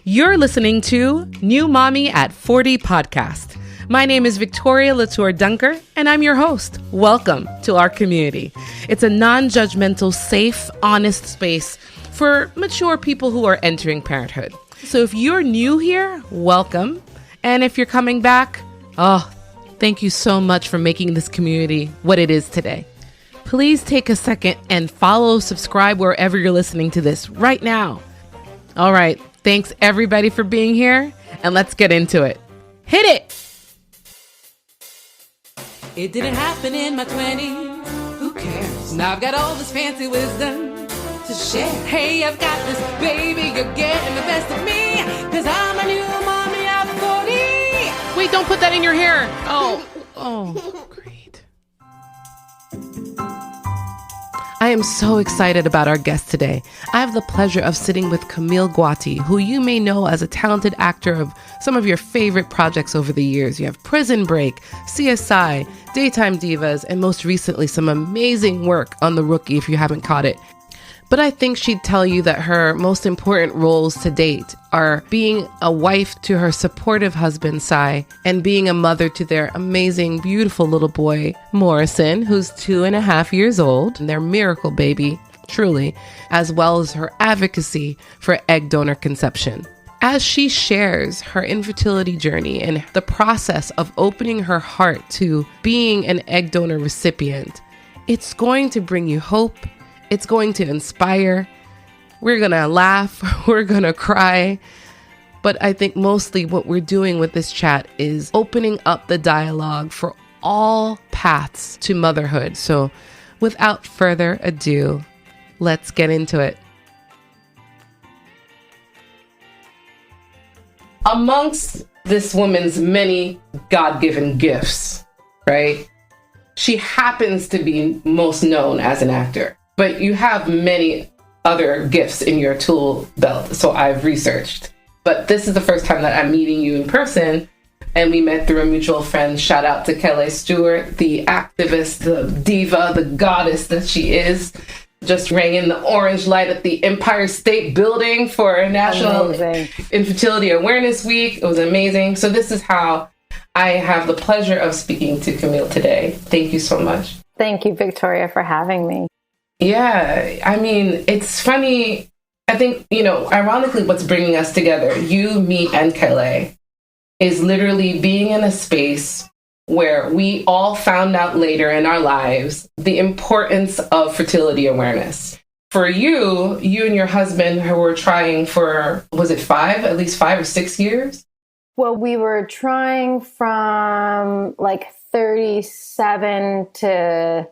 You're listening to New Mommy at 40 podcast. My name is Victoria Latour Dunker, and I'm your host. Welcome to our community. It's a non-judgmental, safe, honest space for mature people who are entering parenthood. So if you're new here, welcome. And if you're coming back, thank you so much for making this community what it is today. Please take a second and follow, subscribe wherever you're listening to this right now. All right. Thanks everybody for being here, and let's get into it. Hit it! It didn't happen in my 20s. Who cares? Now I've got all this fancy wisdom to share. Hey, I've got this baby, you're getting the best of me, 'cause I'm a new mommy at 40. Wait, don't put that in your hair. Oh, great. I am so excited about our guest today. I have the pleasure of sitting with Camille Guaty, who you may know as a talented actor of some of your favorite projects over the years. You have Prison Break, CSI, Daytime Divas, and most recently some amazing work on The Rookie if you haven't caught it. But I think she'd tell you that her most important roles to date are being a wife to her supportive husband, Cy, and being a mother to their amazing, beautiful little boy, Morrison, who's 2.5 years old, and their miracle baby, truly, as well as her advocacy for egg donor conception. As she shares her infertility journey and the process of opening her heart to being an egg donor recipient, it's going to bring you hope. It's going to inspire. We're going to laugh. We're going to cry. But I think mostly what we're doing with this chat is opening up the dialogue for all paths to motherhood. So without further ado, let's get into it. Amongst this woman's many God-given gifts, right? She happens to be most known as an actor. But you have many other gifts in your tool belt, so I've researched. But this is the first time that I'm meeting you in person, and we met through a mutual friend. Shout out to Kaye Stewart, the activist, the diva, the goddess that she is. Just rang in the orange light at the Empire State Building for National Infertility Awareness Week. It was amazing. So this is how I have the pleasure of speaking to Camille today. Thank you so much. Thank you, Victoria, for having me. Yeah, I mean, it's funny. I think, ironically, what's bringing us together, you, me, and Kaye, is literally being in a space where we all found out later in our lives the importance of fertility awareness. For you and your husband who were trying for, was it at least 5 or 6 years? Well, we were trying from like 37 to...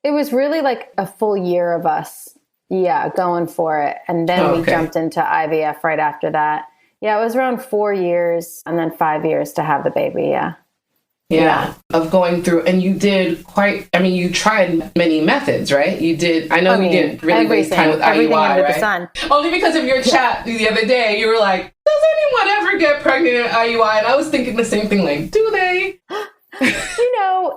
It was really like a full year of us, going for it. And then we jumped into IVF right after that. Yeah, it was around 4 years and then 5 years to have the baby, Yeah, of going through. And you did you tried many methods, right? You did, you didn't really waste time with IUI, right? The sun. Only because of your chat the other day, you were like, does anyone ever get pregnant at IUI? And I was thinking the same thing, like, do they?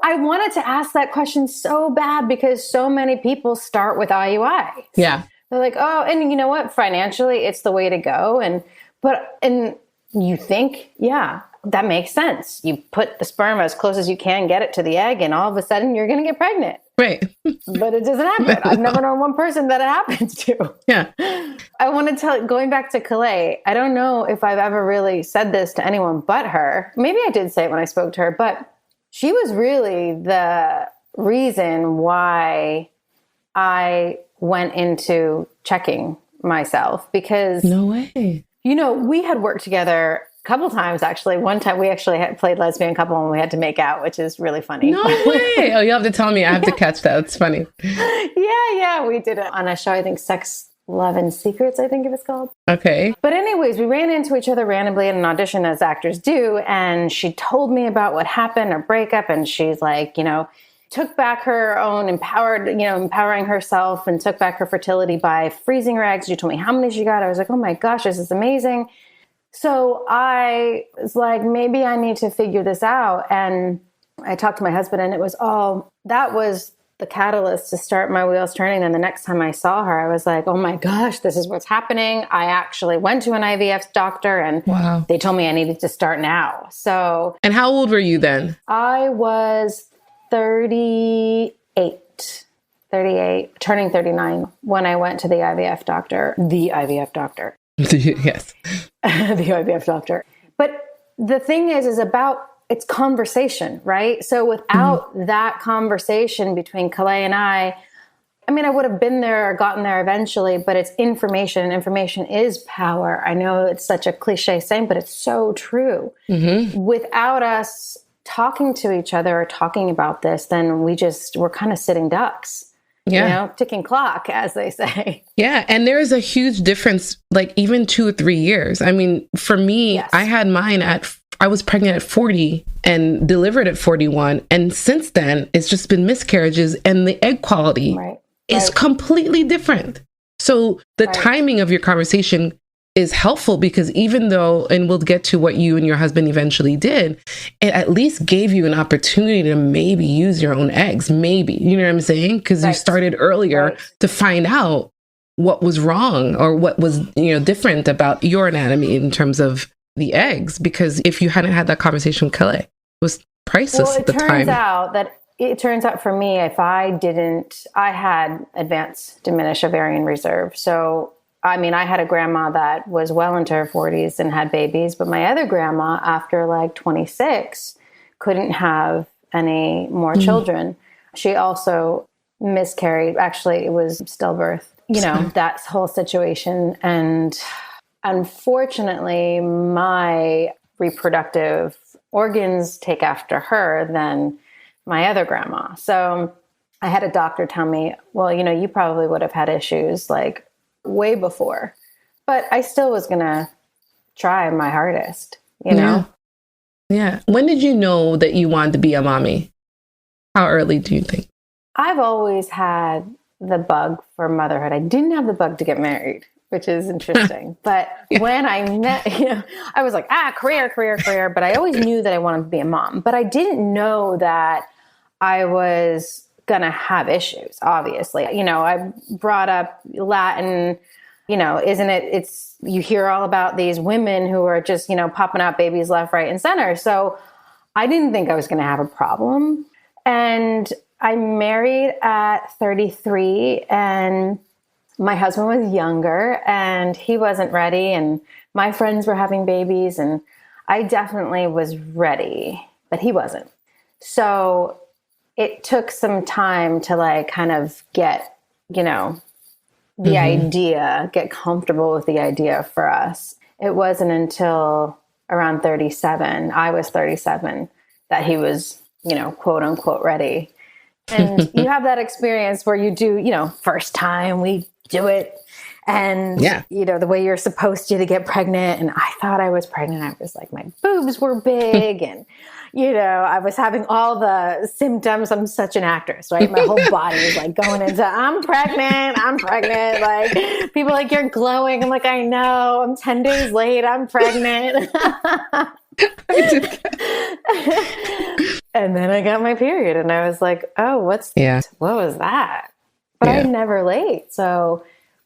I wanted to ask that question so bad because so many people start with IUI. Yeah. They're like, and you know what? Financially, it's the way to go. And you think, that makes sense. You put the sperm as close as you can, get it to the egg, and all of a sudden you're going to get pregnant. Right. But it doesn't happen. I've never known one person that it happens to. Yeah. I want to going back to Kaye, I don't know if I've ever really said this to anyone but her. Maybe I did say it when I spoke to her, but she was really the reason why I went into checking myself because... No way. We had worked together a couple times, actually. One time we actually had played lesbian couple and we had to make out, which is really funny. No way. Oh, you have to tell me. I have to catch that. It's funny. Yeah. We did it on a show, I think Sex, Love, and Secrets, I think it was called. Okay. But anyways, we ran into each other randomly at an audition, as actors do. And she told me about what happened, her breakup. And she's like, took back her own empowering herself and took back her fertility by freezing her eggs. She told me how many she got. I was like, oh my gosh, this is amazing. So I was like, maybe I need to figure this out. And I talked to my husband and it was that was the catalyst to start my wheels turning. And the next time I saw her, I was like, oh my gosh, this is what's happening. I actually went to an IVF doctor and they told me I needed to start now. So. And how old were you then? I was 38, turning 39 when I went to the IVF doctor. The IVF doctor. Yes. The IVF doctor. But the thing is it's conversation, right? So without that conversation between Kaye and I mean, I would have been there or gotten there eventually, but it's information. Information is power. I know it's such a cliche saying, but it's so true. Without us talking to each other or talking about this, then we're kind of sitting ducks. Yeah. You know, ticking clock, as they say. Yeah. And there's a huge difference, like even 2 or 3 years. I mean, for me, yes. I had mine I was pregnant at 40 and delivered at 41. And since then, it's just been miscarriages and the egg quality is completely different. So the timing of your conversation is helpful because even though, and we'll get to what you and your husband eventually did, it at least gave you an opportunity to maybe use your own eggs, maybe, you know what I'm saying? Because you started earlier to find out what was wrong or what was, different about your anatomy in terms of the eggs. Because if you hadn't had that conversation with Kaye, it was priceless at the time. It turns out for me, I had advanced diminished ovarian reserve. So I mean, I had a grandma that was well into her 40s and had babies, but my other grandma, after like 26, couldn't have any more children. She also miscarried. Actually, it was stillbirth, that whole situation. And unfortunately, my reproductive organs take after her than my other grandma. So I had a doctor tell me, well, you probably would have had issues like way before, but I still was going to try my hardest, know? Yeah. When did you know that you wanted to be a mommy? How early do you think? I've always had the bug for motherhood. I didn't have the bug to get married, which is interesting. But when I met, I was like, career. But I always knew that I wanted to be a mom, but I didn't know that I was gonna have issues, obviously. I brought up Latin, you hear all about these women who are just, popping out babies left, right, and center. So I didn't think I was gonna have a problem. And I married at 33 and my husband was younger and he wasn't ready and my friends were having babies and I definitely was ready, but he wasn't. So it took some time to like kind of get, the idea, get comfortable with the idea for us. It wasn't until around 37, I was 37, that he was, quote unquote ready. And you have that experience where you do, first time we do it. And, the way you're supposed to get pregnant. And I thought I was pregnant. I was like, my boobs were big and, I was having all the symptoms. I'm such an actress, right? My whole body was like going into, I'm pregnant. Like people like, you're glowing. I'm like, I know. I'm 10 days late. I'm pregnant. And then I got my period and I was like, oh, what was that? But I'm never late. So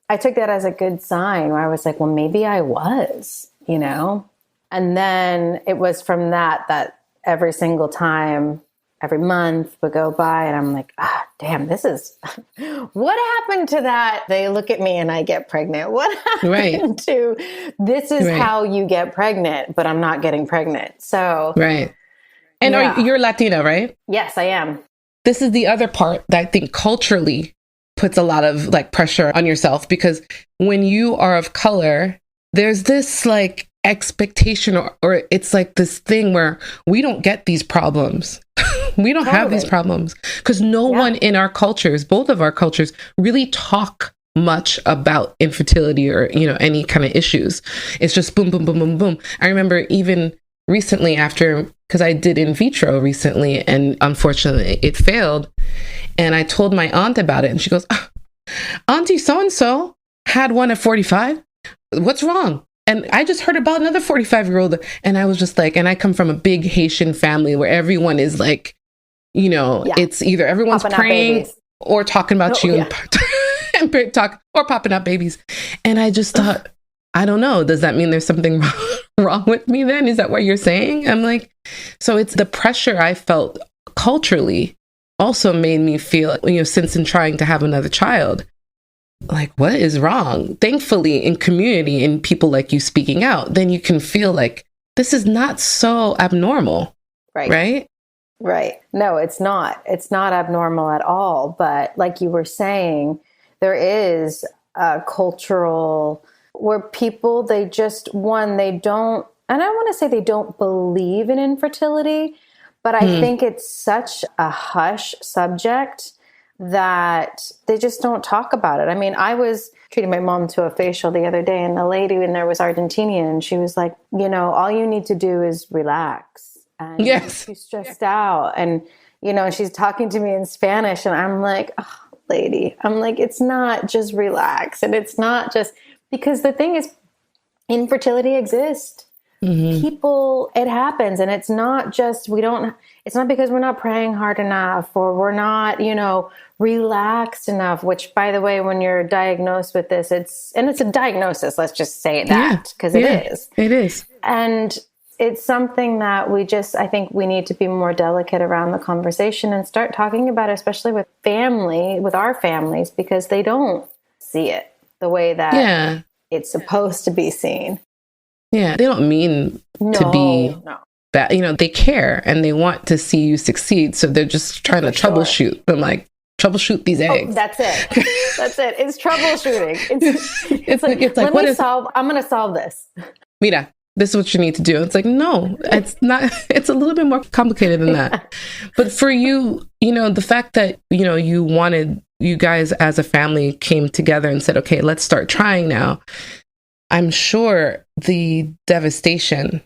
I took that as a good sign where I was like, well, maybe I was, and then it was from that every single time, every month would go by and I'm like, damn, this is, what happened to that? They look at me and I get pregnant. What happened to, this is how you get pregnant, but I'm not getting pregnant. So. Right. And you're Latina, right? Yes, I am. This is the other part that I think culturally puts a lot of like pressure on yourself because when you are of color, there's this like expectation or it's like this thing where we don't get these problems. We don't have these problems because no one in our cultures, both of our cultures, really talk much about infertility or, any kind of issues. It's just boom, boom, boom, boom, boom. I remember even recently because I did in vitro recently and unfortunately it failed. And I told my aunt about it and she goes, Auntie so-and-so had one at 45. What's wrong? And I just heard about another 45-year-old. And I was just like, and I come from a big Haitian family where everyone is like, it's either everyone's praying. or talking about you and talk or popping out babies. And I just thought, I don't know. Does that mean there's something wrong with me then? Is that what you're saying? I'm like, so it's the pressure I felt culturally also made me feel, since in trying to have another child, like, what is wrong? Thankfully, in community and people like you speaking out, then you can feel like this is not so abnormal. Right? Right. No, it's not. It's not abnormal at all. But like you were saying, there is a cultural where people, they don't, and I want to say they don't believe in infertility, but I think it's such a hush subject that they just don't talk about it. I mean, I was treating my mom to a facial the other day, and the lady in there was Argentinian, and she was like, all you need to do is relax. And she's stressed out. And, she's talking to me in Spanish, and I'm like, oh, lady, it's not just relax. And it's not just, because the thing is, infertility exists. People, it happens. And it's not just, it's not because we're not praying hard enough, or we're not, relaxed enough, which, by the way, when you're diagnosed with this, it's a diagnosis. Let's just say that, because it is. It is. And it's something that I think we need to be more delicate around the conversation and start talking about it, especially with our families, because they don't see it the way that it's supposed to be seen. Yeah, they don't mean to be bad. They care and they want to see you succeed. So they're just trying to troubleshoot. I'm like, troubleshoot these eggs. Oh, that's it. That's it. It's troubleshooting. It's like, I'm going to solve this. Mira, this is what you need to do. It's like, no, it's not. It's a little bit more complicated than that. But for you, the fact that, you guys as a family came together and said, okay, let's start trying now. I'm sure the devastation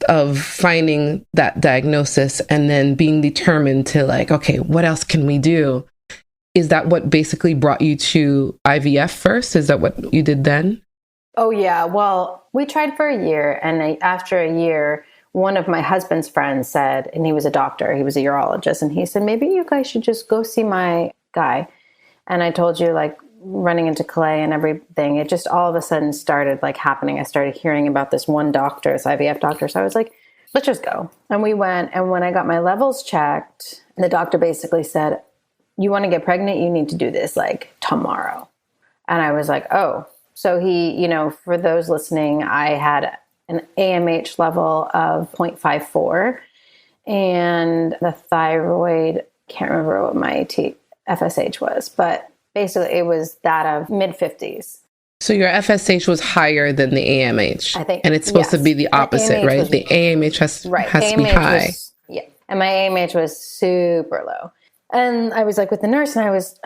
of finding that diagnosis and then being determined to like, okay, what else can we do? Is that what basically brought you to IVF first? Is that what you did then? Oh, yeah. Well, we tried for a year. And after a year, one of my husband's friends said, and he was a doctor, he was a urologist, and he said, maybe you guys should just go see my guy. And I told you, like, running into Kaye and everything, it just all of a sudden started like happening. I started hearing about this one doctor, this IVF doctor. So I was like, let's just go. And we went. And when I got my levels checked, the doctor basically said, you want to get pregnant? You need to do this like tomorrow. And I was like, oh. So he, for those listening, I had an AMH level of 0.54 and the thyroid, can't remember what my FSH was, but basically, it was that of mid-50s. So your FSH was higher than the AMH. I think. And it's supposed to be the opposite, right? The AMH has to be high. And my AMH was super low. And I was like with the nurse, and I was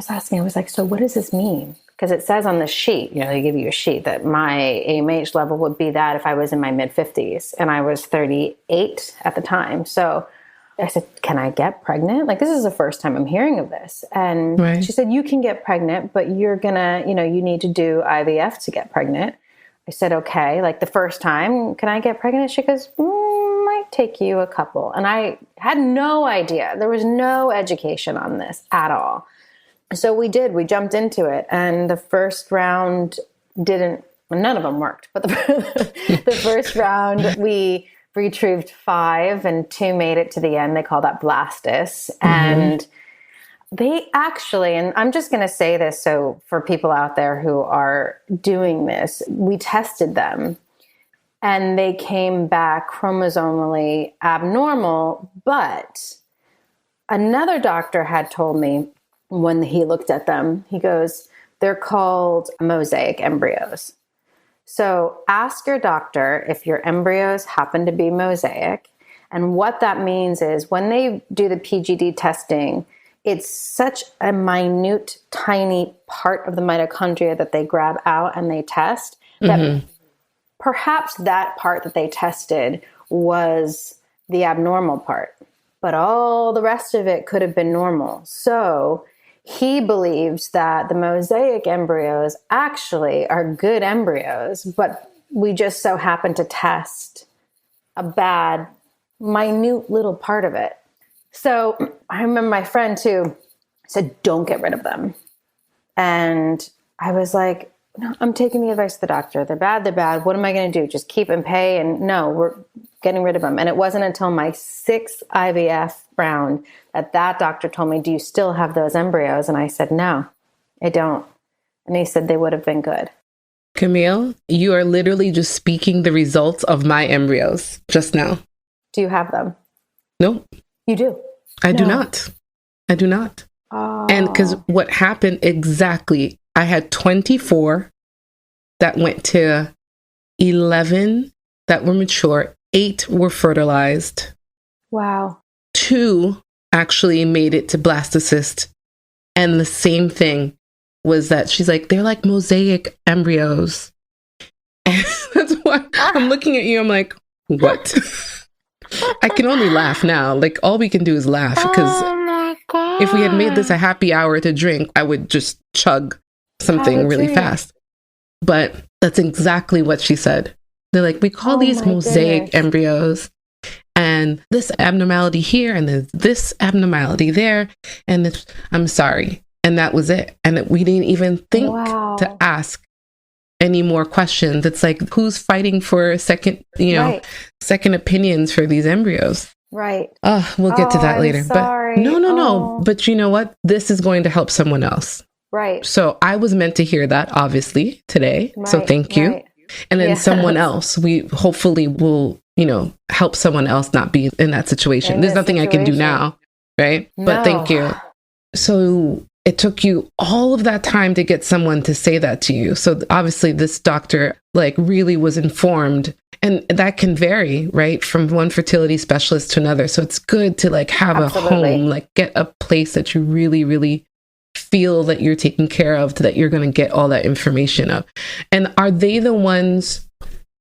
asking, I was like, so what does this mean? Because it says on the sheet, they give you a sheet that my AMH level would be that if I was in my mid-50s. And I was 38 at the time. So I said, can I get pregnant? Like, this is the first time I'm hearing of this. And she said, you can get pregnant, but you're gonna, you need to do IVF to get pregnant. I said, okay, like the first time, can I get pregnant? She goes, might take you a couple. And I had no idea. There was no education on this at all. So we jumped into it. And the first round none of them worked, but the first round we retrieved 5 and 2 made it to the end. They call that blastus. And they actually, and I'm just going to say this, so for people out there who are doing this, we tested them and they came back chromosomally abnormal. But another doctor had told me when he looked at them, he goes, they're called mosaic embryos. So ask your doctor if your embryos happen to be mosaic. And what that means is when they do the PGD testing, it's such a minute, tiny part of the mitochondria that they grab out and they test that perhaps that part that they tested was the abnormal part, but all the rest of it could have been normal. So he believes that the mosaic embryos actually are good embryos, but we just so happen to test a bad, minute little part of it. So I remember my friend too said, don't get rid of them. And I was like, no, I'm taking the advice of the doctor. They're bad. They're bad. What am I going to do? Just keep and pay? And no, we're getting rid of them. And it wasn't until my 6th IVF round that doctor told me, do you still have those embryos? And I said, no, I don't. And he said they would have been good. Camille, you are literally just speaking the results of my embryos just now. Do you have them? No. You do? I do not. I do not. Oh. And because what happened exactly, I had 24 that went to 11 that were mature, 8 were fertilized. Wow. 2 actually made it to blastocyst. And the same thing was that she's like, they're like mosaic embryos. And that's why I'm looking at you. I'm like, what? I can only laugh now. Like, all we can do is laugh, because if we had made this a happy hour to drink, I would just chug something really fast. But that's exactly what she said. They're like, we call these mosaic embryos, and this abnormality here, and there's this abnormality there, and it's, I'm sorry. And that was it. And we didn't even think to ask any more questions. It's like, who's fighting for second opinions for these embryos? Right. Oh, we'll get to that later. Sorry. But no. But you know what? This is going to help someone else. Right. So I was meant to hear that, obviously, today. Right, so thank you. Right. And then someone else, we hopefully will, help someone else not be in that situation. There's nothing I can do now. Right. No. But thank you. So it took you all of that time to get someone to say that to you. So obviously this doctor really was informed, and that can vary, right, from one fertility specialist to another. So it's good to have Absolutely. A home, get a place that you really, really feel that you're taken care of, that you're going to get all that information of. And are they the ones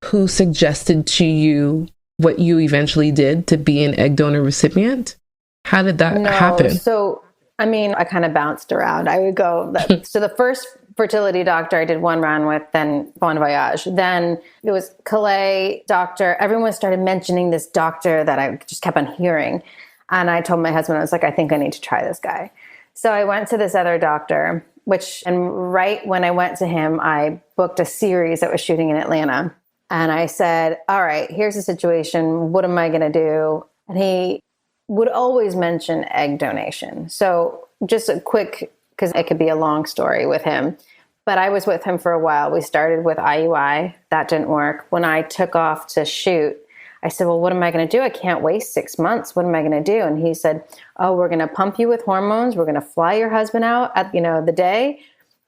who suggested to you what you eventually did to be an egg donor recipient? How did that happen? So I kind of bounced around. I would go, so the first fertility doctor I did one round with, then Bon Voyage. Then it was Kaye doctor. Everyone started mentioning this doctor that I just kept on hearing. And I told my husband, I was like, I think I need to try this guy. So I went to this other doctor, and right when I went to him, I booked a series that was shooting in Atlanta. And I said, all right, here's the situation. What am I going to do? And he would always mention egg donation. So just a quick, because it could be a long story with him, but I was with him for a while. We started with IUI. That didn't work. When I took off to shoot, I said, well, what am I going to do? I can't waste 6 months. What am I going to do? And he said, oh, we're going to pump you with hormones. We're going to fly your husband out at, the day.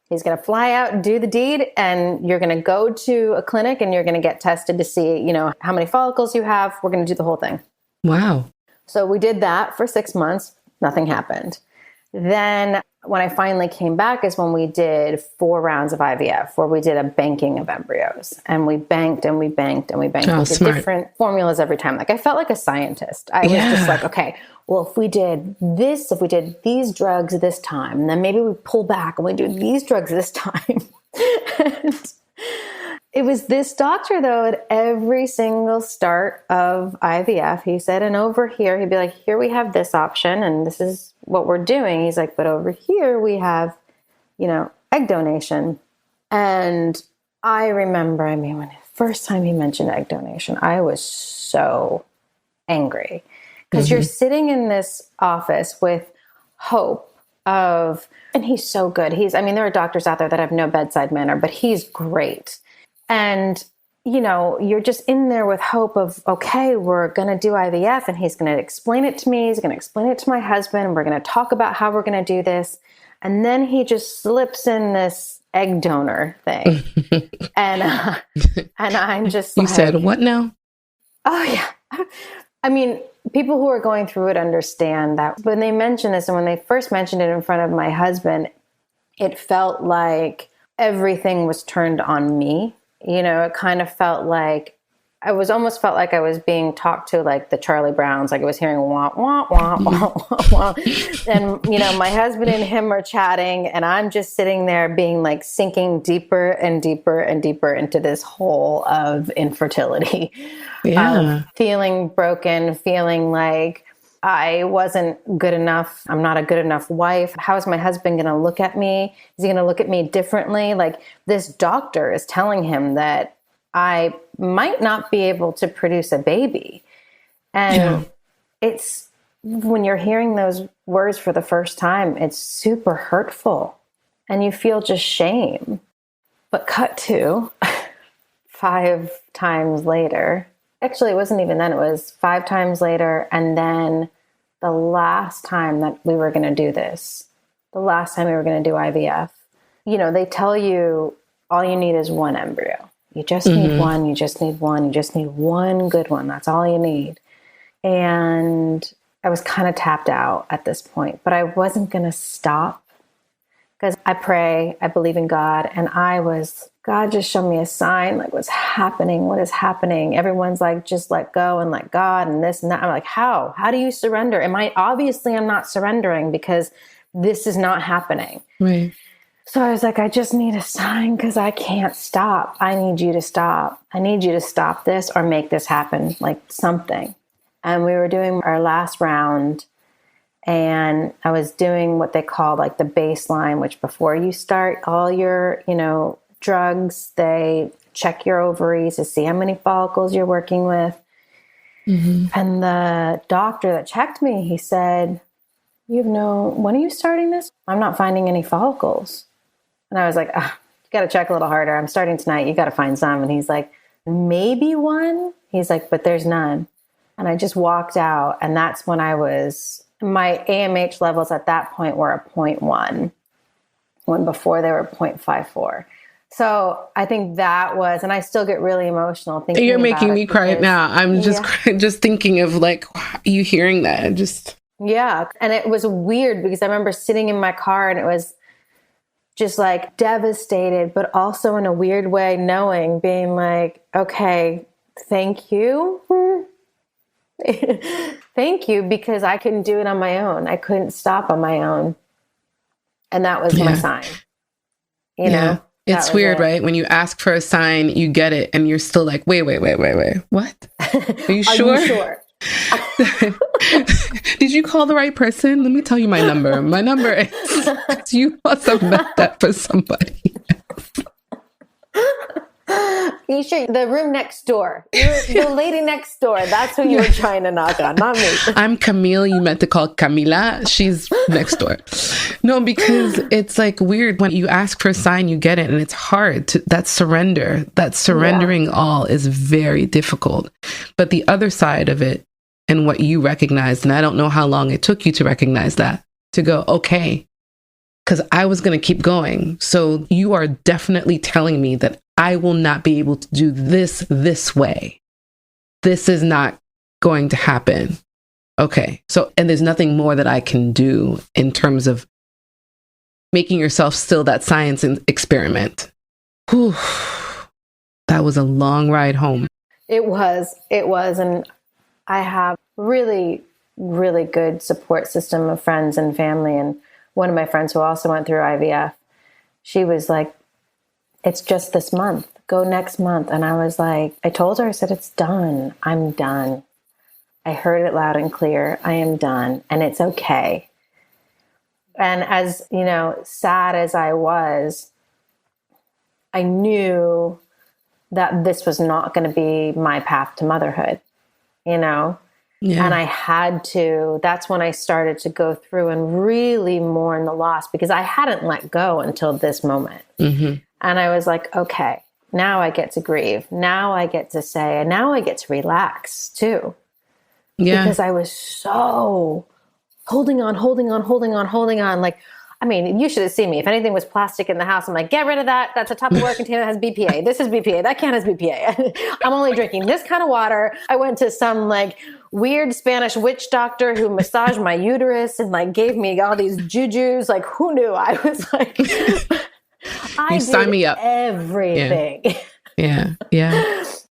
He's going to fly out and do the deed. And you're going to go to a clinic and you're going to get tested to see, how many follicles you have. We're going to do the whole thing. Wow. So we did that for 6 months. Nothing happened. Then when I finally came back is when we did 4 rounds of IVF, where we did a banking of embryos, and we banked and we banked and we banked. Oh, we did different formulas every time. I felt like a scientist. I was just like, okay, well, if we did these drugs this time, then maybe we pull back and we do these drugs this time. And it was this doctor, though, at every single start of IVF, he said, and over here, he'd be like, here we have this option, and this is what we're doing. He's like, but over here we have, egg donation. And I remember, when the first time he mentioned egg donation, I was so angry. Because you're sitting in this office with hope of, and he's so good. There are doctors out there that have no bedside manner, but he's great. And, you're just in there with hope of, okay, we're going to do IVF, and he's going to explain it to me. He's going to explain it to my husband, and we're going to talk about how we're going to do this. And then he just slips in this egg donor thing. and I'm just You said, what now? Oh, yeah. People who are going through it understand that when they mention this, and when they first mentioned it in front of my husband, it felt like everything was turned on me. It kind of felt like I felt like I was being talked to like the Charlie Browns, like I was hearing wah, wah, wah, wah, wah, wah. And, my husband and him are chatting, and I'm just sitting there being like sinking deeper and deeper and deeper into this hole of infertility. Yeah. Feeling broken, feeling like I wasn't good enough. I'm not a good enough wife. How is my husband going to look at me? Is he going to look at me differently? Like, this doctor is telling him that I might not be able to produce a baby. And it's, when you're hearing those words for the first time, it's super hurtful and you feel just shame. But cut to 5 times later. Actually, it wasn't even then. It was 5 times later. And then the last time that we were going to do this, the last time we were going to do IVF, you know, they tell you all you need is 1 embryo. You just need one. You just need one. You just need one good one. That's all you need. And I was kind of tapped out at this point, but I wasn't going to stop because I pray, I believe in God. And God just showed me a sign, like, what's happening? What is happening? Everyone's like, just let go and let God and this and that. I'm like, how do you surrender? Obviously I'm not surrendering because this is not happening. Right. So I was like, I just need a sign because I can't stop. I need you to stop. I need you to stop this or make this happen, like something. And we were doing our last round and I was doing what they call like the baseline, which before you start all your, drugs, they check your ovaries to see how many follicles you're working with. And the doctor that checked me, he said, when are you starting this? I'm not finding any follicles. And I was like, you got to check a little harder. I'm starting tonight. You got to find some. And he's like, maybe 1. He's like, but there's none. And I just walked out. And that's when my AMH levels at that point were a 0.1, when before they were 0.54. So I think that was, and I still get really emotional thinking You're about making me cry now. I'm just crying, just thinking of like, you hearing that. Yeah. And it was weird because I remember sitting in my car and it was just like devastated, but also in a weird way, being like, okay, thank you. Thank you, because I couldn't do it on my own. I couldn't stop on my own. And that was my sign. You know? It's weird, right? When you ask for a sign, you get it, and you're still like, wait. What? Are you sure? Are you sure? Did you call the right person? Let me tell you my number. My number is, you must have meant that for somebody else. You sure? The room next door. The lady next door. That's who you were trying to knock on, not me. I'm Camille. You meant to call Camila. She's next door. No, because it's like weird. When you ask for a sign, you get it. And it's hard. That surrendering all is very difficult. But the other side of it, and what you recognized, and I don't know how long it took you to recognize that, to go, okay, because I was going to keep going. So you are definitely telling me that I will not be able to do this way. This is not going to happen. Okay. So, and there's nothing more that I can do in terms of making yourself still that science experiment. Whew. That was a long ride home. It was. And I have really, really good support system of friends and family. And one of my friends who also went through IVF, she was like, it's just this month. Go next month. And I was like, I told her, I said, it's done. I'm done. I heard it loud and clear. I am done. And it's okay. And as, sad as I was, I knew that this was not going to be my path to motherhood, Yeah. And I had to, that's when I started to go through and really mourn the loss, because I hadn't let go until this moment. And I was like, okay, now I get to grieve. Now I get to say, and now I get to relax too. Yeah. Because I was so holding on. Like, I mean, you should have seen me. If anything was plastic in the house, I'm like, get rid of that. That's a Tupperware container that has BPA. This is BPA. That can has BPA. I'm only drinking this kind of water. I went to some like weird Spanish witch doctor who massaged my uterus and like gave me all these jujus. Like, who knew? I was like, you sign me up. Everything. Yeah.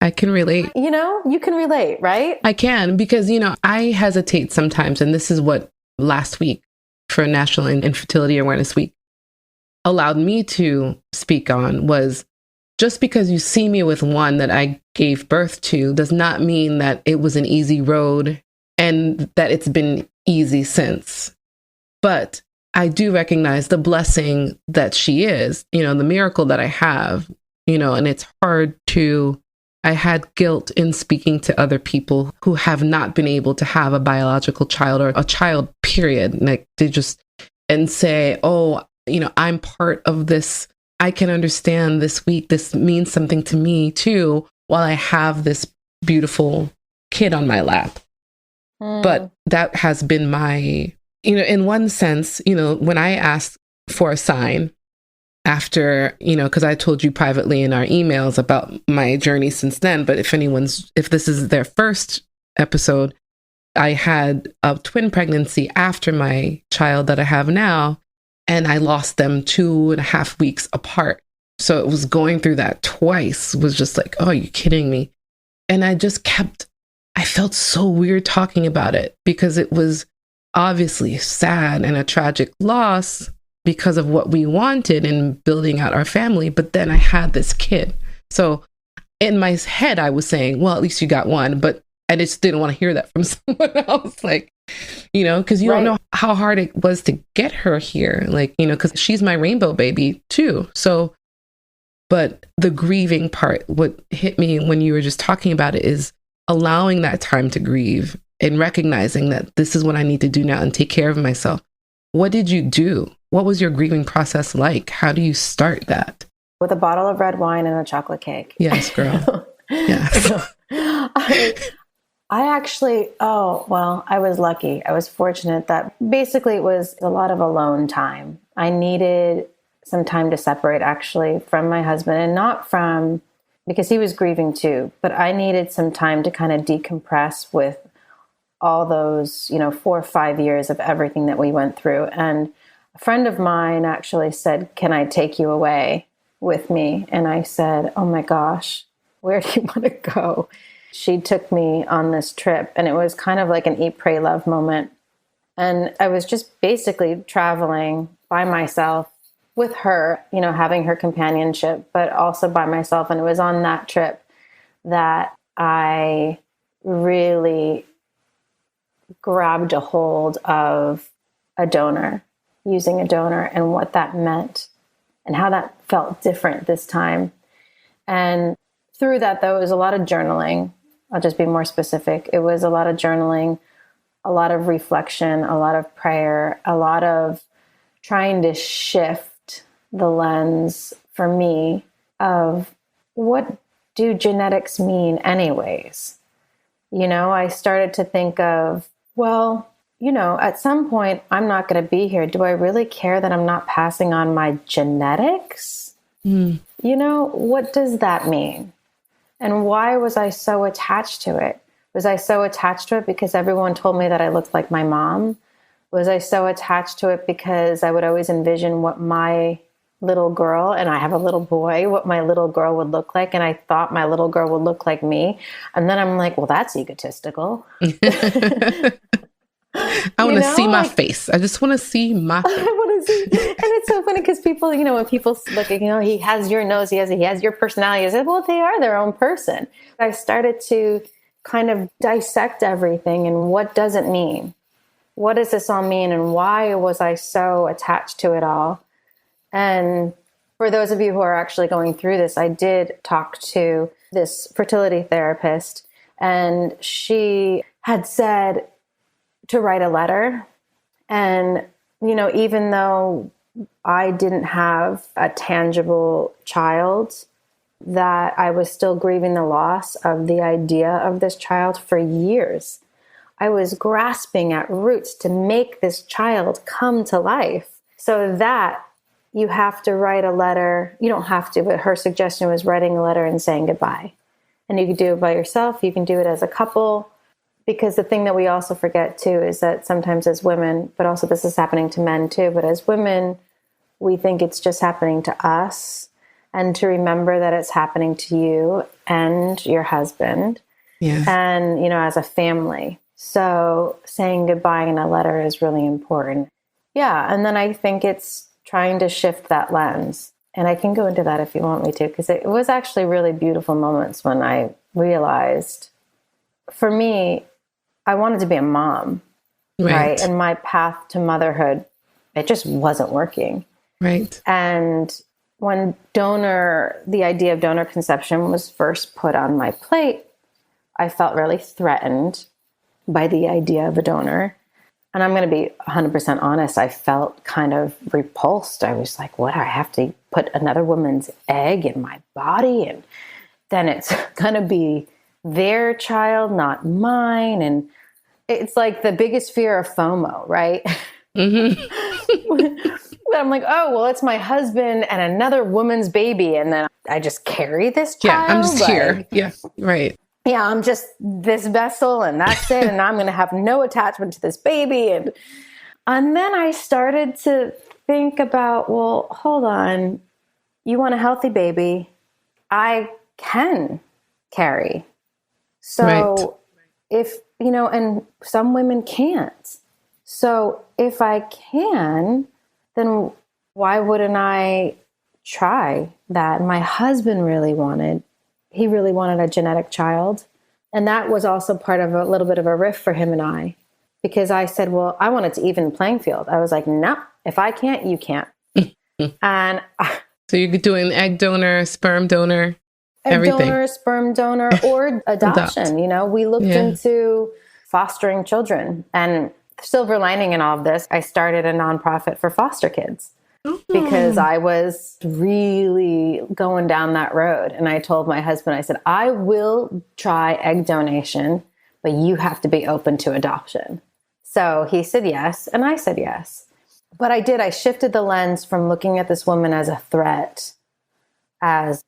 I can relate. You can relate, right? I can, because, I hesitate sometimes. And this is what last week for National Infertility Awareness Week allowed me to speak on was, just because you see me with one that I gave birth to does not mean that it was an easy road and that it's been easy since. But I do recognize the blessing that she is, the miracle that I have, and it's hard to, I had guilt in speaking to other people who have not been able to have a biological child or a child, period. Like they just, and say, oh, I'm part of this. I can understand this week. This means something to me too, while I have this beautiful kid on my lap. But that has been my, in one sense, when I asked for a sign after, because I told you privately in our emails about my journey since then, but if this is their first episode, I had a twin pregnancy after my child that I have now, and I lost them 2.5 weeks apart. So it was going through that twice, was just like, oh, you're kidding me. And I felt so weird talking about it because it was obviously sad and a tragic loss because of what we wanted in building out our family. But then I had this kid. So in my head, I was saying, well, at least you got one, but I just didn't want to hear that from someone else. Like, because you don't know how hard it was to get her here. Like, because she's my rainbow baby too. So, but the grieving part, what hit me when you were just talking about it is allowing that time to grieve and recognizing that this is what I need to do now and take care of myself. What did you do? What was your grieving process like? How do you start that? With a bottle of red wine and a chocolate cake. Yes, girl. Yes. I actually, I was lucky. I was fortunate that basically it was a lot of alone time. I needed some time to separate actually from my husband, and not from, because he was grieving too, but I needed some time to kind of decompress with all those, 4 or 5 years of everything that we went through. And a friend of mine actually said, can I take you away with me? And I said, oh my gosh, where do you want to go? She took me on this trip, and it was kind of like an eat, pray, love moment. And I was just basically traveling by myself with her, having her companionship, but also by myself. And it was on that trip that I really grabbed a hold of using a donor, and what that meant and how that felt different this time. And through that, though, it was a lot of journaling. I'll just be more specific. It was a lot of journaling, a lot of reflection, a lot of prayer, a lot of trying to shift the lens for me of what do genetics mean anyways? I started to think of, well, at some point I'm not going to be here. Do I really care that I'm not passing on my genetics? What does that mean? And why was I so attached to it? Was I so attached to it because everyone told me that I looked like my mom? Was I so attached to it because I would always envision what my little girl, and I have a little boy, what my little girl would look like, and I thought my little girl would look like me? And then I'm like, well, that's egotistical. I want to see my face. I just want to see my face. I want to see. And it's so funny because people, when people look at, he has your nose, he has your personality. I said, well, they are their own person. I started to kind of dissect everything and what does it mean? What does this all mean? And why was I so attached to it all? And for those of you who are actually going through this, I did talk to this fertility therapist, and she had said to write a letter. And, even though I didn't have a tangible child, that I was still grieving the loss of the idea of this child for years. I was grasping at roots to make this child come to life. So that you have to write a letter. You don't have to, but her suggestion was writing a letter and saying goodbye. And you can do it by yourself. You can do it as a couple. Because the thing that we also forget too is that sometimes as women, but also this is happening to men too, but as women, we think it's just happening to us. And to remember that it's happening to you and your husband. Yes. And, as a family. So saying goodbye in a letter is really important. Yeah. And then I think it's trying to shift that lens. And I can go into that if you want me to, because it was actually really beautiful moments when I realized, for me, I wanted to be a mom, right? And my path to motherhood, it just wasn't working. Right. And when the idea of donor conception was first put on my plate, I felt really threatened by the idea of a donor. And I'm going to be 100% honest, I felt kind of repulsed. I was like, what, I have to put another woman's egg in my body? And then it's going to be their child, not mine. And it's like the biggest fear of FOMO, right? Mm-hmm. I'm like, oh, well, it's my husband and another woman's baby. And then I just carry this child. Yeah, I'm just here. Yeah, right. Yeah, I'm just this vessel and that's it. And I'm going to have no attachment to this baby. And then I started to think about, well, hold on. You want a healthy baby? I can carry. So if, and some women can't. So if I can, then why wouldn't I try that? My husband he really wanted a genetic child. And that was also part of a little bit of a rift for him and I, because I said, well, I wanted to even the playing field. I was like, no, if I can't, you can't. And so you're doing egg donor, sperm donor, everything. Donor, sperm donor, or adoption. We looked into fostering children, and silver lining in all of this, I started a nonprofit for foster kids because I was really going down that road. And I told my husband, I said, I will try egg donation, but you have to be open to adoption. So he said yes, and I said yes. But I shifted the lens from looking at this woman as a threat, as,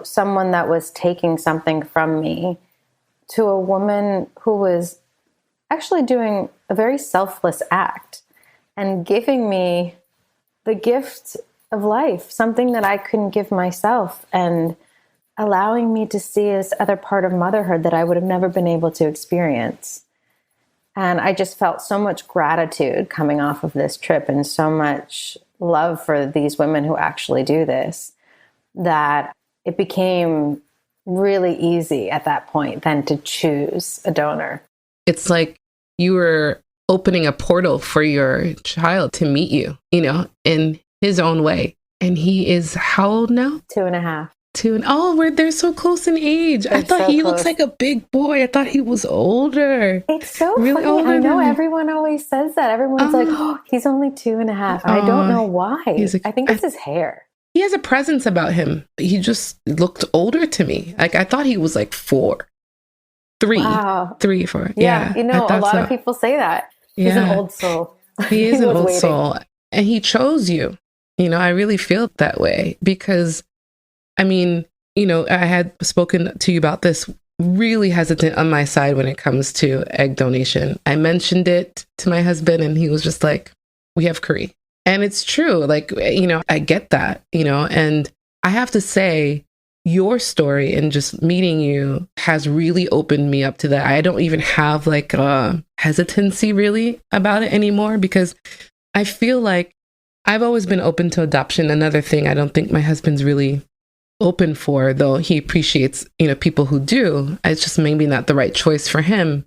someone that was taking something from me, to a woman who was actually doing a very selfless act and giving me the gift of life, something that I couldn't give myself, and allowing me to see this other part of motherhood that I would have never been able to experience. And I just felt so much gratitude coming off of this trip and so much love for these women who actually do this, that it became really easy at that point then to choose a donor. It's like you were opening a portal for your child to meet you, in his own way. And he is how old now? 2.5. They're so close in age. I thought he looks like a big boy. I thought he was older. It's so really funny. I know everyone always says that. Everyone's like, oh, he's only 2.5. I don't know why. I think it's his hair. He has a presence about him. He just looked older to me. Like I thought he was like 4. 3. Wow. 3, 4. Yeah. A lot of people say that. He's an old soul. He is an old soul. And he chose you. I really feel that way because, I had spoken to you about this, really hesitant on my side when it comes to egg donation. I mentioned it to my husband and he was just like, we have Kaye. And it's true. Like, I get that, and I have to say, your story and just meeting you has really opened me up to that. I don't even have like a hesitancy really about it anymore, because I feel like I've always been open to adoption. Another thing I don't think my husband's really open for, though he appreciates, people who do. It's just maybe not the right choice for him.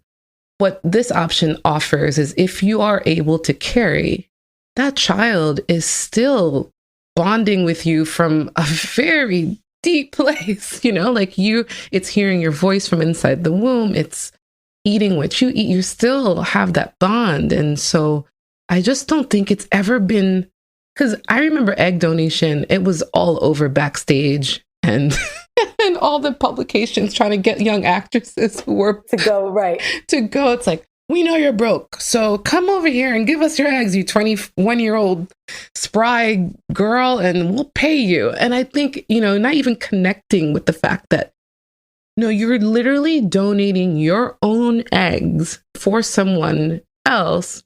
What this option offers is if you are able to carry, that child is still bonding with you from a very deep place, it's hearing your voice from inside the womb. It's eating what you eat. You still have that bond. And so I just don't think it's ever been, because I remember egg donation, it was all over backstage and and all the publications trying to get young actresses who were to go. It's like, we know you're broke, so come over here and give us your eggs, you 21-year-old spry girl, and we'll pay you. And I think, not even connecting with the fact that, no, you're literally donating your own eggs for someone else.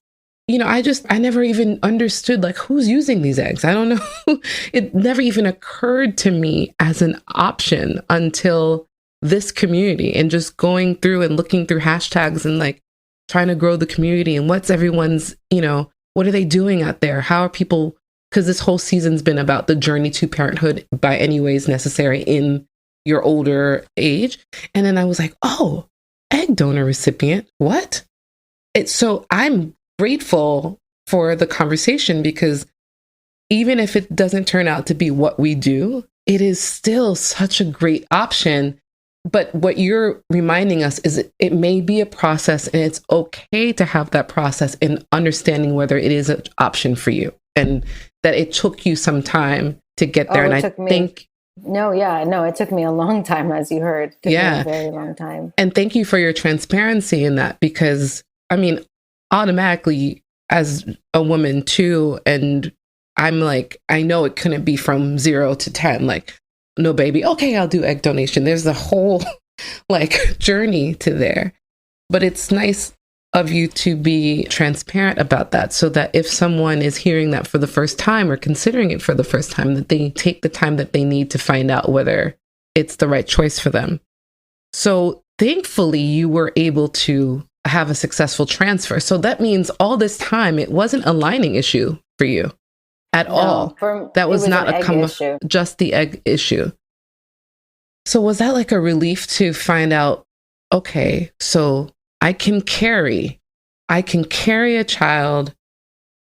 I never even understood, like, who's using these eggs. I don't know. It never even occurred to me as an option until this community, and just going through and looking through hashtags and like trying to grow the community and what's everyone's, what are they doing out there? How are people, because this whole season's been about the journey to parenthood by any ways necessary in your older age. And then I was like, oh, egg donor recipient. What? So I'm grateful for the conversation, because even if it doesn't turn out to be what we do, it is still such a great option. But what you're reminding us is it may be a process, and it's okay to have that process in understanding whether it is an option for you, and that it took you some time to get there. And I think... it took me a long time, as you heard. It took me a very long time. And thank you for your transparency in that, because I mean, automatically as a woman too, and I'm like, I know it couldn't be from 0 to 10, like, no, baby, okay, I'll do egg donation. There's a whole like journey to there. But it's nice of you to be transparent about that, so that if someone is hearing that for the first time or considering it for the first time, that they take the time that they need to find out whether it's the right choice for them. So thankfully, you were able to have a successful transfer. So that means all this time, it wasn't a lining issue for you at all. That was not just the egg issue. So was that like a relief to find out, okay, so I can carry a child.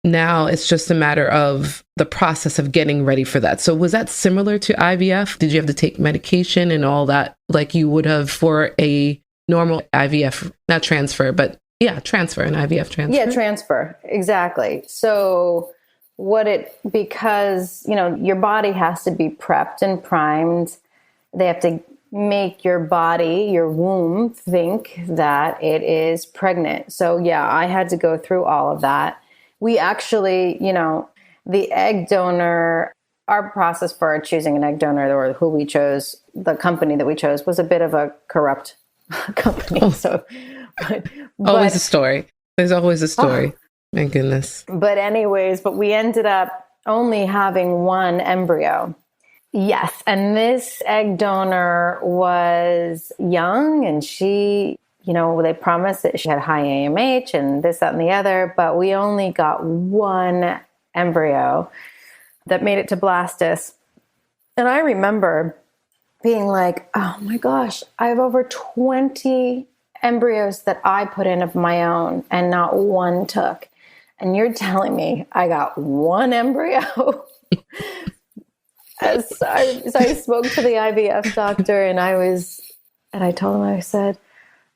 Now it's just a matter of the process of getting ready for that. So was that similar to IVF? Did you have to take medication and all that like you would have for a normal IVF, not transfer, but transfer, an IVF transfer? Yeah, transfer. Exactly. So because, your body has to be prepped and primed. They have to make your body, your womb, think that it is pregnant. So I had to go through all of that. We actually, the egg donor, our process for choosing an egg donor, or who we chose, the company that we chose, was a bit of a corrupt company. Oh. So, always a story. There's always a story. My goodness. But we ended up only having one embryo. Yes. And this egg donor was young, and she, they promised that she had high AMH and this, that, and the other, but we only got one embryo that made it to Blastus. And I remember being like, oh my gosh, I have over 20 embryos that I put in of my own, and not one took. And you're telling me I got one embryo? So I spoke to the IVF doctor, and I told him, I said,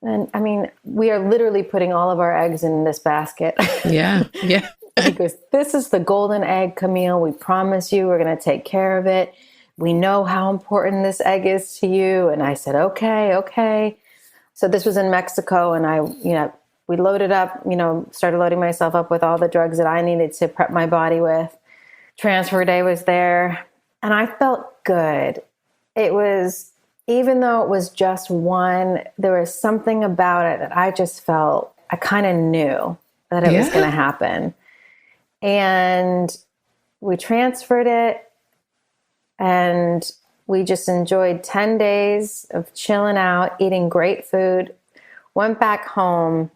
we are literally putting all of our eggs in this basket. Yeah. He goes, this is the golden egg, Camille. We promise you we're going to take care of it. We know how important this egg is to you. And I said, okay. So this was in Mexico, and we loaded up, started loading myself up with all the drugs that I needed to prep my body with. Transfer day was there, and I felt good. It was, even though it was just one, there was something about it that I just felt, I kind of knew that it was going to happen. And we transferred it, and we just enjoyed 10 days of chilling out, eating great food, went back home.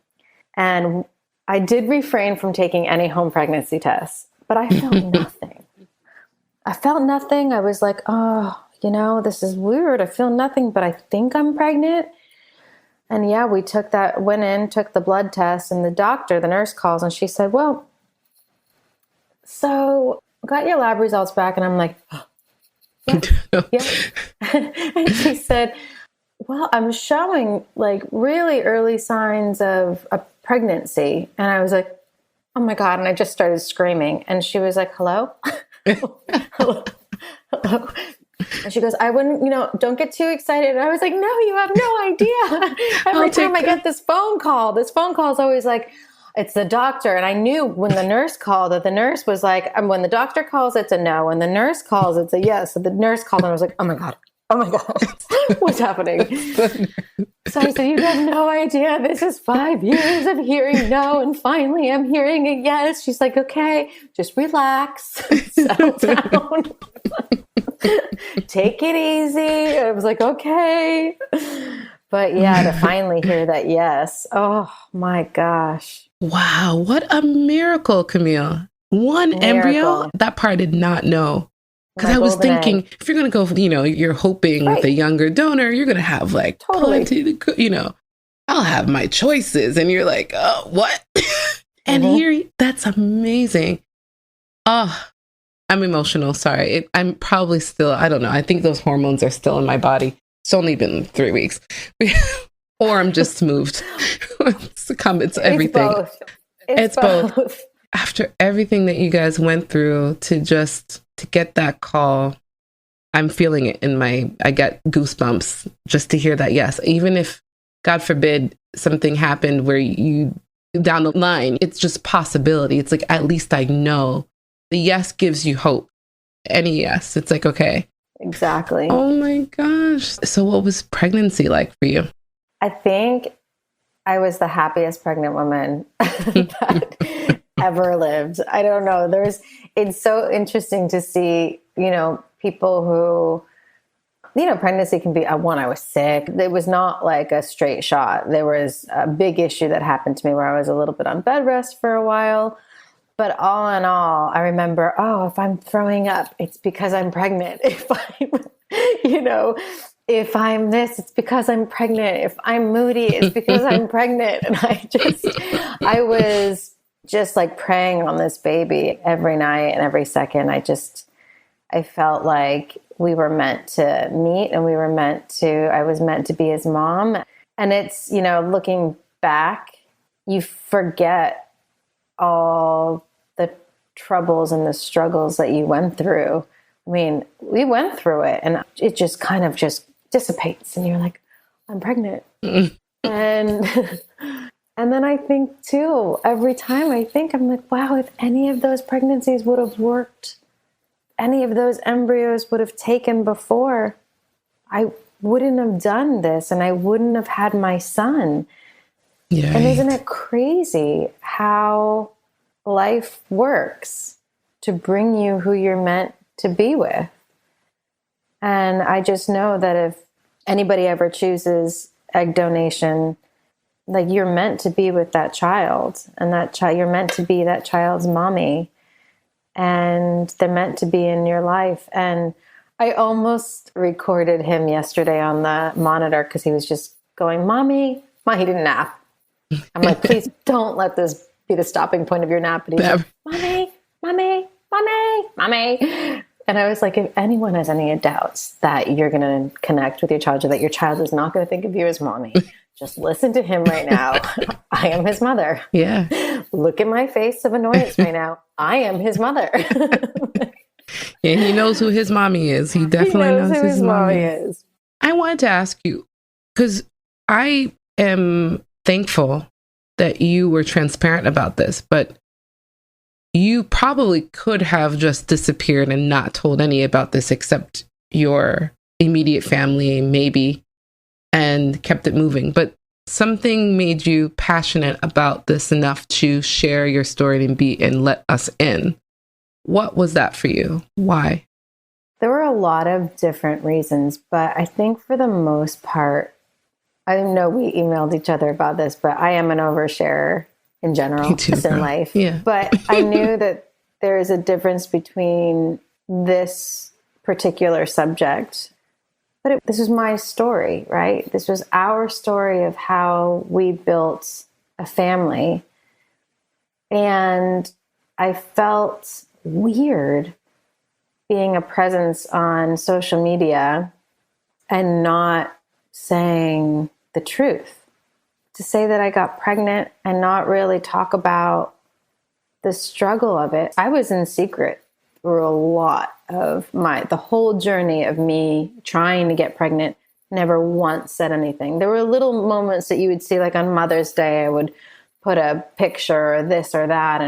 And I did refrain from taking any home pregnancy tests, but I felt nothing. I was like, oh, this is weird. I feel nothing, but I think I'm pregnant. And we went in, took the blood test, and the nurse calls, and she said, well, so got your lab results back. And I'm like, oh, yeah. And she said, well, I'm showing like really early signs of a pregnancy. And I was like, oh my God. And I just started screaming. And she was like, hello? Hello? And she goes, I wouldn't, don't get too excited. And I was like, no, you have no idea. Every time I get this phone call is always like, it's the doctor. And I knew when the nurse called that the nurse was like, when the doctor calls, it's a no. When the nurse calls, it's a yes. So the nurse called, and I was like, oh my God, what's happening? So I said, you have no idea. This is 5 years of hearing no. And finally I'm hearing a yes. She's like, okay, just relax, settle down, take it easy. I was like, okay. But to finally hear that yes. Oh my gosh. Wow. What a miracle, Camille. One embryo? That part I did not know. Because I was thinking, if you're going to go, you're hoping with a younger donor, you're going to have like plenty to, I'll have my choices. And you're like, oh, what? And here, that's amazing. Oh, I'm emotional. Sorry. I'm probably still, I don't know. I think those hormones are still in my body. It's only been 3 weeks. Or I'm just moved. It's everything. It's both. After everything that you guys went through to get that call, I'm feeling it I get goosebumps just to hear that. Yes. Even if, God forbid, something happened where you down the line, it's just possibility. It's like, at least I know the yes gives you hope. Any yes. It's like, okay. Exactly. Oh my gosh. So what was pregnancy like for you? I think I was the happiest pregnant woman that ever lived. I don't know. It's so interesting to see, people who, pregnancy can be, I was sick. It was not like a straight shot. There was a big issue that happened to me where I was a little bit on bed rest for a while. But all in all, I remember, if I'm throwing up, it's because I'm pregnant. If I'm this, it's because I'm pregnant. If I'm moody, it's because I'm pregnant. And I was just like praying on this baby every night and every second. I felt like we were meant to meet and I was meant to be his mom. And it's, looking back, you forget all the troubles and the struggles that you went through. I mean, we went through it and it just kind of just dissipates and you're like, I'm pregnant. And then I think too, every time I'm like, wow, if any of those pregnancies would have worked, any of those embryos would have taken before, I wouldn't have done this and I wouldn't have had my son. Yeah. And isn't it crazy how life works to bring you who you're meant to be with? And I just know that if anybody ever chooses egg donation, like you're meant to be with that child and you're meant to be that child's mommy and they're meant to be in your life. And I almost recorded him yesterday on the monitor because he was just going, Mommy, he didn't nap. I'm like, please don't let this be the stopping point of your nap. But he's like, Mommy, Mommy, Mommy, Mommy. And I was like, if anyone has any doubts that you're going to connect with your child or that your child is not going to think of you as mommy, just listen to him right now. I am his mother. Yeah. Look at my face of annoyance right now. I am his mother. And he knows who his mommy is. He definitely knows who his mommy is. I wanted to ask you, because I am thankful that you were transparent about this, but you probably could have just disappeared and not told any about this except your immediate family, maybe, and kept it moving. But something made you passionate about this enough to share your story and let us in. What was that for you? Why? There were a lot of different reasons, but I think for the most part, I know we emailed each other about this, but I am an oversharer in general, just in life. Yeah. But I knew that there is a difference between this particular subject. But this was my story, right? This was our story of how we built a family. And I felt weird being a presence on social media and not saying the truth. To say that I got pregnant and not really talk about the struggle of it. I was in secret through a lot of the whole journey of me trying to get pregnant, never once said anything. There were little moments that you would see, like on Mother's Day, I would put a picture or this or that,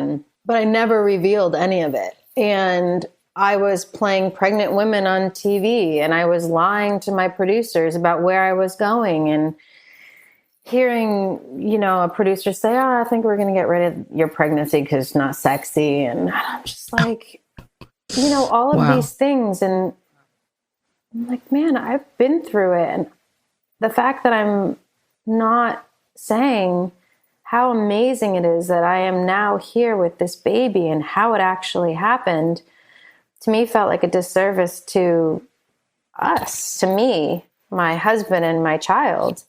but I never revealed any of it. And I was playing pregnant women on TV and I was lying to my producers about where I was going and hearing, a producer say, I think we're going to get rid of your pregnancy because it's not sexy. And I'm just like, all of these things. And I'm like, man, I've been through it. And the fact that I'm not saying how amazing it is that I am now here with this baby and how it actually happened, to me felt like a disservice to us, to me, my husband and my child.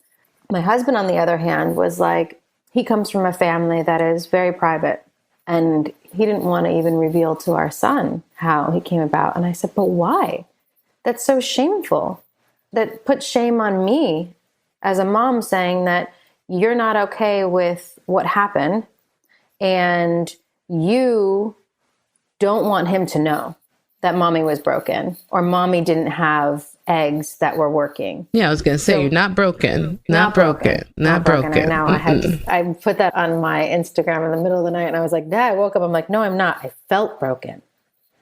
My husband, on the other hand, was like, he comes from a family that is very private, and he didn't want to even reveal to our son how he came about. And I said, but why? That's so shameful. That puts shame on me as a mom, saying that you're not okay with what happened and you don't want him to know that mommy was broken or mommy didn't have eggs that were working. Yeah, I was going to say, you're not broken. Not broken. I know. I put that on my Instagram in the middle of the night, and I was like, Dad, I woke up. I'm like, no, I'm not. I felt broken.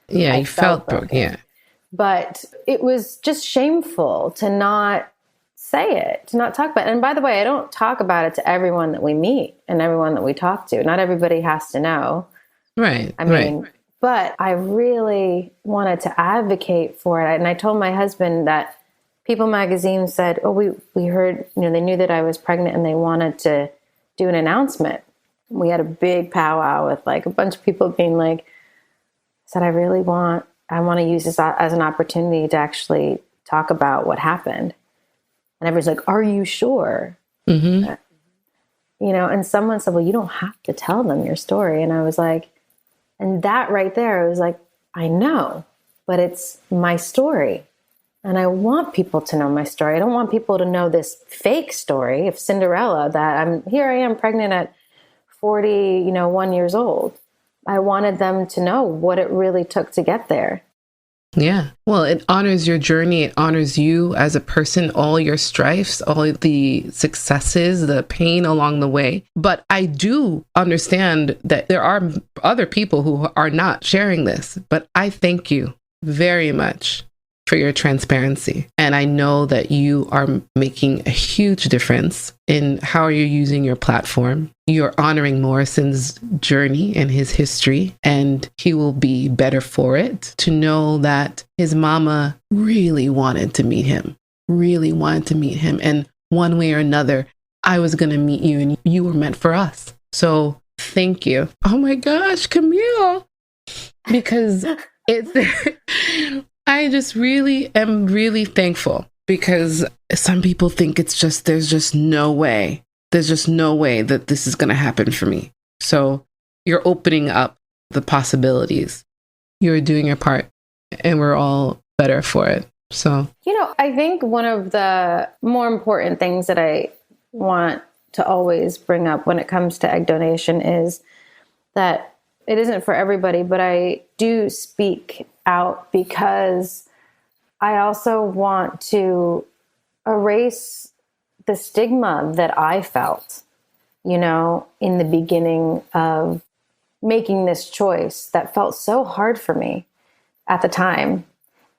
Yeah, you felt broken. Yeah. But it was just shameful to not say it, to not talk about it. And by the way, I don't talk about it to everyone that we meet and everyone that we talk to. Not everybody has to know. Right. I mean, but I really wanted to advocate for it. And I told my husband that People magazine said, oh, we heard, they knew that I was pregnant and they wanted to do an announcement. We had a big powwow with like a bunch of people being like, said, I want to use this as an opportunity to actually talk about what happened. And everyone's like, are you sure? Mm-hmm. And someone said, well, you don't have to tell them your story. And I was like, and that right there, I was like, I know, but it's my story. And I want people to know my story. I don't want people to know this fake story of Cinderella that I am pregnant at 41 years old. I wanted them to know what it really took to get there. Yeah. Well, it honors your journey. It honors you as a person, all your strifes, all the successes, the pain along the way. But I do understand that there are other people who are not sharing this. But I thank you very much for your transparency. And I know that you are making a huge difference in how you're using your platform. You're honoring Morrison's journey and his history, and he will be better for it to know that his mama really wanted to meet him. And one way or another, I was going to meet you and you were meant for us. So thank you. Oh my gosh, Camille. Because I just really am really thankful, because some people think there's just no way. There's just no way that this is going to happen for me. So you're opening up the possibilities. You're doing your part, and we're all better for it. So, I think one of the more important things that I want to always bring up when it comes to egg donation is that it isn't for everybody, but I do speak out because I also want to erase the stigma that I felt, in the beginning of making this choice that felt so hard for me at the time.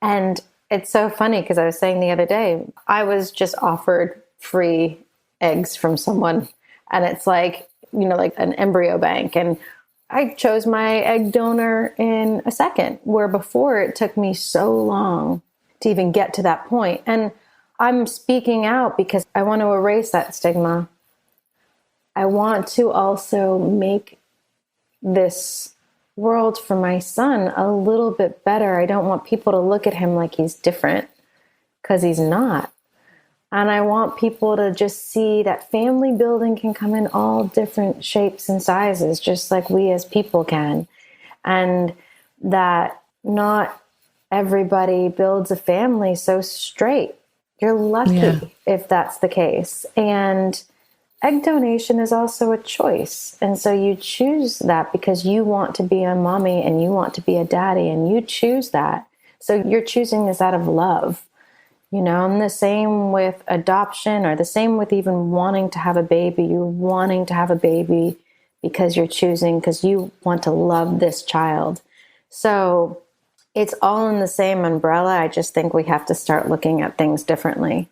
And it's so funny because I was saying the other day, I was just offered free eggs from someone, and it's like, like an embryo bank. And I chose my egg donor in a second, where before it took me so long to even get to that point. And I'm speaking out because I want to erase that stigma. I want to also make this world for my son a little bit better. I don't want people to look at him like he's different, because he's not. And I want people to just see that family building can come in all different shapes and sizes, just like we as people can. And that not everybody builds a family so straight. You're lucky if that's the case. And egg donation is also a choice. And so you choose that because you want to be a mommy and you want to be a daddy, and you choose that. So you're choosing this out of love. And the same with adoption, or the same with even wanting to have a baby. You're wanting to have a baby because you're choosing, because you want to love this child. So it's all in the same umbrella. I just think we have to start looking at things differently.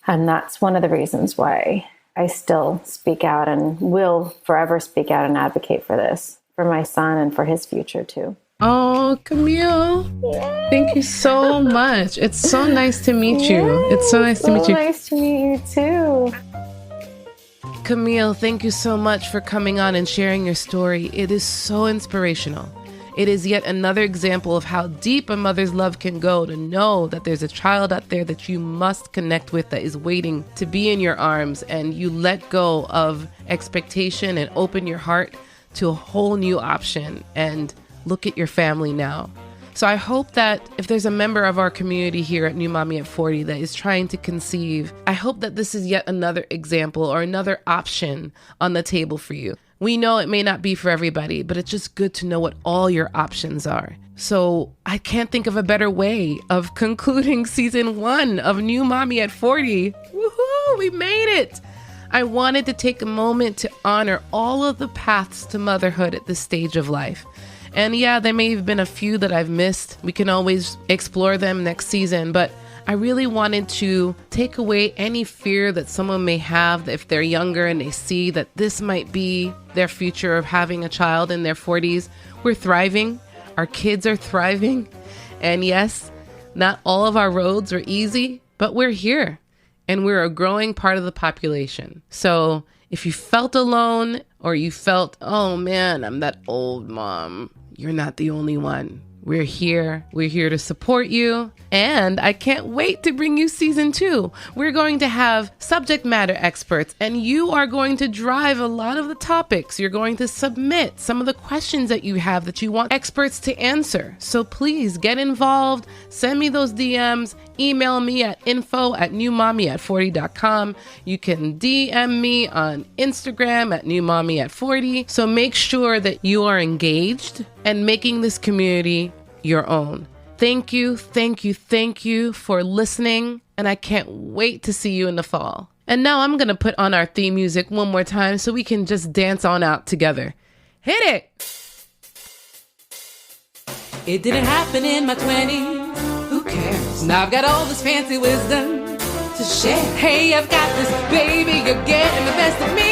And that's one of the reasons why I still speak out and will forever speak out and advocate for this, for my son and for his future too. Oh, Camille, thank you so much. It's so nice to meet you. It's so nice to meet you. Nice to meet you too. Camille, thank you so much for coming on and sharing your story. It is so inspirational. It is yet another example of how deep a mother's love can go, to know that there's a child out there that you must connect with, that is waiting to be in your arms, and you let go of expectation and open your heart to a whole new option and look at your family now. So I hope that if there's a member of our community here at New Mommy at 40 that is trying to conceive, I hope that this is yet another example or another option on the table for you. We know it may not be for everybody, but it's just good to know what all your options are. So I can't think of a better way of concluding season 1 of New Mommy at 40. Woohoo, we made it! I wanted to take a moment to honor all of the paths to motherhood at this stage of life. And yeah, there may have been a few that I've missed. We can always explore them next season, but I really wanted to take away any fear that someone may have if they're younger and they see that this might be their future of having a child in their 40s. We're thriving. Our kids are thriving. And yes, not all of our roads are easy, but we're here and we're a growing part of the population. So if you felt alone or you felt, oh man, I'm that old mom, you're not the only one. We're here. We're here to support you. And I can't wait to bring you season 2. We're going to have subject matter experts, and you are going to drive a lot of the topics. You're going to submit some of the questions that you have that you want experts to answer. So please get involved. Send me those DMs. Email me at info@newmommyat40.com. You can DM me on Instagram at newmommyat40. So make sure that you are engaged and making this community your own. Thank you, thank you, thank you for listening, and I can't wait to see you in the fall. And now I'm going to put on our theme music one more time so we can just dance on out together. Hit it! It didn't happen in my 20s. Who cares? Now I've got all this fancy wisdom to share. Hey, I've got this baby, you're getting the best of me.